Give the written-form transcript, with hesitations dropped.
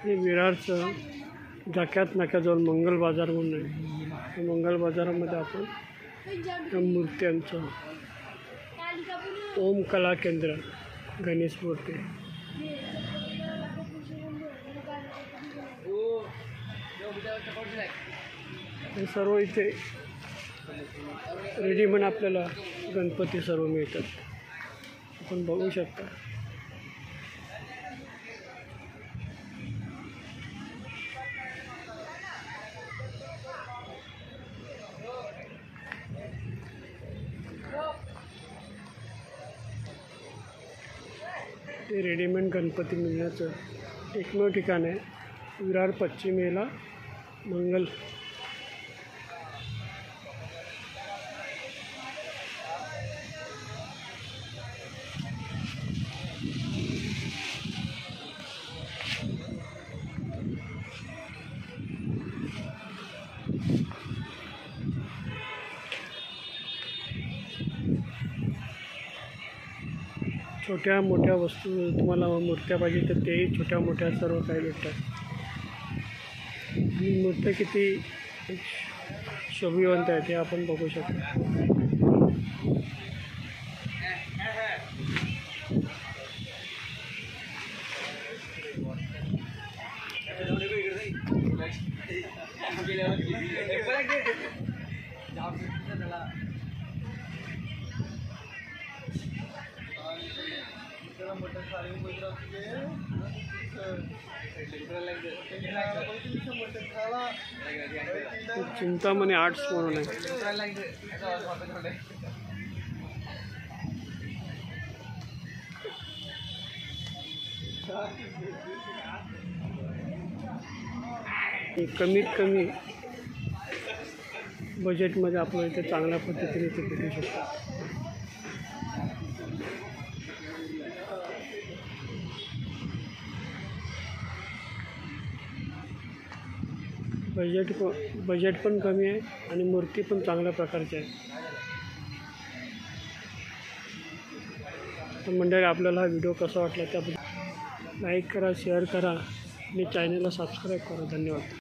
हे विरारचं जाक्यात नाक्याजवळ मंगल बाजार म्हणून आहे. मंगल बाजारामध्ये आपण त्या मूर्त्यांचं ओम कला केंद्र गणेश मूर्ती हे सर्व इथे रेडीमेड आपल्याला गणपती सर्व मिळतात. आपण बघू शकता. हे रेडीमेड गणपती मिळण्याचं एकमेव ठिकाण आहे विरार पश्चिमेला मंगल. छोट्या मोठ्या वस्तू तुम्हाला मूर्त्या पाहिजे तर तेही छोट्या मोठ्या सर्व काही भेटतात. आणि मूर्त्या किती शोभिवंत आहेत हे आपण बघू शकतो. चिंतामणी आर्ट्स म्हणून आहे. कमीत कमी बजेटमध्ये आपल्याला इथे चांगल्या पद्धतीने ते भेटू शकतो. बजेट पण कमी आहे आणि मूर्ती पण चांगल्या प्रकारची आहे. तर मंडळी आपल्याला हा व्हिडिओ कसा वाटला त्याबद्दल लाईक करा, शेअर करा आणि चॅनलला सबस्क्राईब करा. धन्यवाद.